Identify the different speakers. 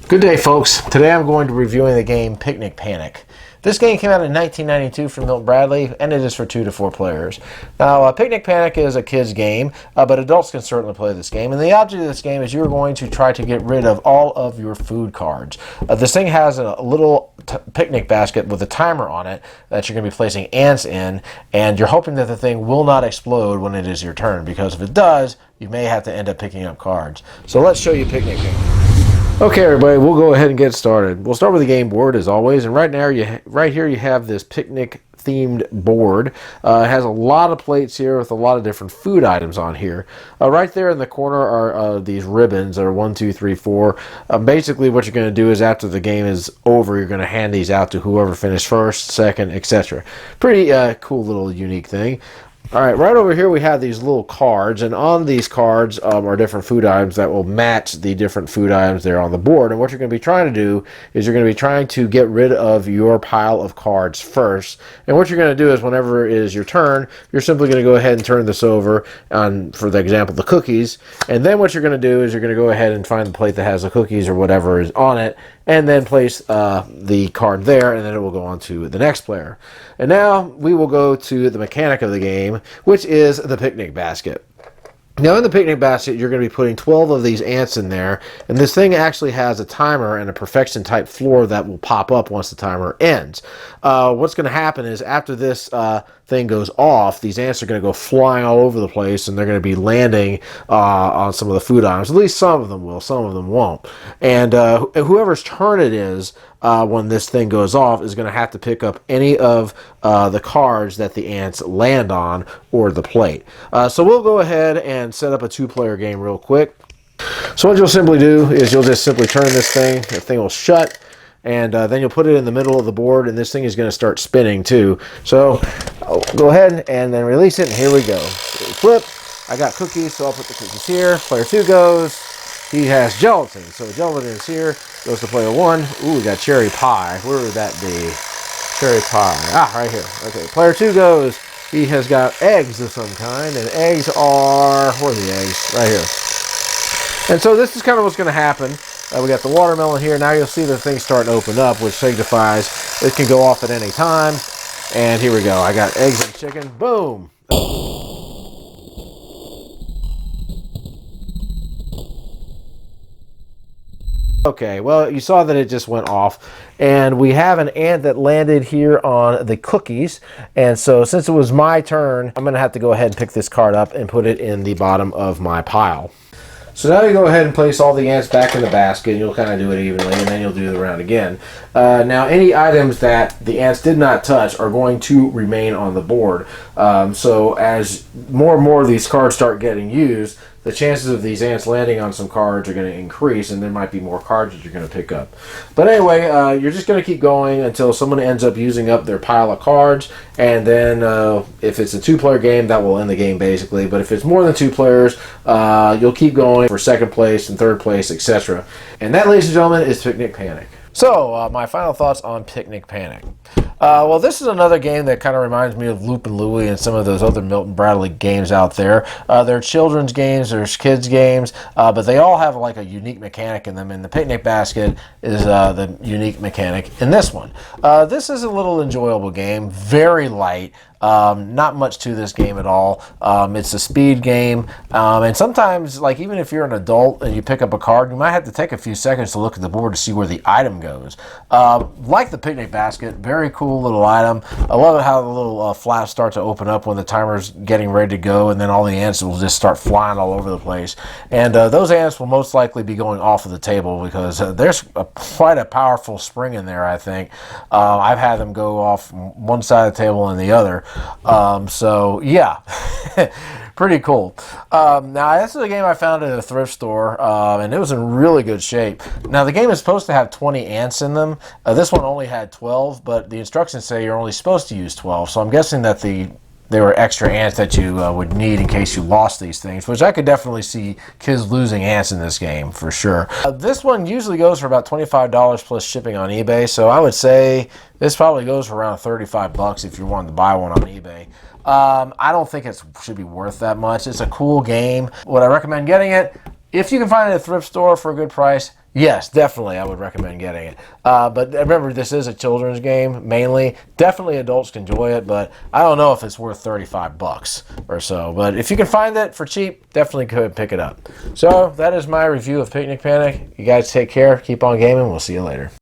Speaker 1: Good day, folks. Today I'm going to be reviewing the game Picnic Panic. This game came out in 1992 from MIlton Bradley, and it is for 2 to 4 players. Now, Picnic Panic is a kid's game, but adults can certainly play this game. And the object of this game is you're going to try to get rid of all of your food cards. This thing has a little picnic basket with a timer on it that you're going to be placing ants in, and you're hoping that the thing will not explode when it is your turn, because if it does, you may have to end up picking up cards. So let's show you Picnic Panic. Okay, everybody, we'll go ahead and get started. We'll start with the game board as always, and right here you have this picnic themed board. It has a lot of plates here with a lot of different food items on here. Right there in the corner are these ribbons that are 1, 2, 3, 4. Basically what you're going to do is after the game is over, you're going to hand these out to whoever finished first, second, etc. Pretty cool little unique thing. Alright, right over here we have these little cards, and on these cards are different food items that will match the different food items there on the board. And what you're going to be trying to do is you're going to be trying to get rid of your pile of cards first. And what you're going to do is whenever it is your turn, you're simply going to go ahead and turn this over on, for the example, the cookies. And then what you're going to do is you're going to go ahead and find the plate that has the cookies or whatever is on it, and then place the card there, and then it will go on to the next player. And now we will go to the mechanic of the game, which is the picnic basket. Now in the picnic basket, you're going to be putting 12 of these ants in there, and this thing actually has a timer and a perfection type floor that will pop up once the timer ends. What's going to happen is after this thing goes off, these ants are going to go flying all over the place, and they're going to be landing on some of the food items. At least some of them will, some of them won't. And whoever's turn it is when this thing goes off is going to have to pick up any of the cards that the ants land on or the plate. So we'll go ahead and set up a 2-player game real quick. So what you'll simply do is you'll just simply turn this thing, the thing will shut, and then you'll put it in the middle of the board, and this thing is going to start spinning too. So I'll go ahead and then release it, and here we go. So flip. I got cookies, so I'll put the cookies here. Player 2 goes. He has gelatin, so gelatin is here. Goes to player 1. Ooh, we got cherry pie. Where would that be? Cherry pie. Ah, right here. Okay, player 2 goes. He has got eggs of some kind, and eggs are, where are the eggs? Right here. And so this is kind of what's going to happen. We got the watermelon here. Now you'll see the thing starting to open up, which signifies it can go off at any time. And here we go. I got eggs and chicken. Boom. Okay, well, you saw that it just went off, and we have an ant that landed here on the cookies, and so since it was my turn, I'm going to have to go ahead and pick this card up and put it in the bottom of my pile. So now you go ahead and place all the ants back in the basket, and you'll kind of do it evenly, and then you'll do the round again. Now, any items that the ants did not touch are going to remain on the board. So as more and more of these cards start getting used, the chances of these ants landing on some cards are going to increase, and there might be more cards that you're going to pick up. But anyway, you're just going to keep going until someone ends up using up their pile of cards, and then if it's a 2-player game, that will end the game basically. But if it's more than 2 players, you'll keep going for 2nd place and 3rd place, etc. And that, ladies and gentlemen, is Picnic Panic. So, my final thoughts on Picnic Panic. Well, this is another game that kind of reminds me of Loop and Louie and some of those other MIlton Bradley games out there. They're children's games, there's kids' games, but they all have like a unique mechanic in them, and the picnic basket is the unique mechanic in this one. This is a little enjoyable game, very light. Not much to this game at all. It's a speed game, and sometimes, like, even if you're an adult and you pick up a card, you might have to take a few seconds to look at the board to see where the item goes. Like the picnic basket, very cool little item. I love it how the little flaps start to open up when the timer's getting ready to go, and then all the ants will just start flying all over the place. And those ants will most likely be going off of the table because there's quite a powerful spring in there, I think. I've had them go off one side of the table and the other. So yeah, pretty cool. Now this is a game I found at a thrift store, and it was in really good shape. Now the game is supposed to have 20 ants in them. This one only had 12, but the instructions say you're only supposed to use 12. So I'm guessing that there were extra ants that you would need in case you lost these things, which I could definitely see kids losing ants in this game for sure. This one usually goes for about $25 plus shipping on eBay, so I would say this probably goes for around 35 bucks if you wanted to buy one on eBay. I don't think it should be worth that much. It's a cool game. Would I recommend getting it? If you can find it at a thrift store for a good price, Yes, definitely, I would recommend getting it. But remember, this is a children's game mainly. Definitely, adults can enjoy it, but I don't know if it's worth $35 or so. But if you can find it for cheap, definitely go ahead and pick it up. So that is my review of Picnic Panic. You guys take care, keep on gaming. We'll see you later.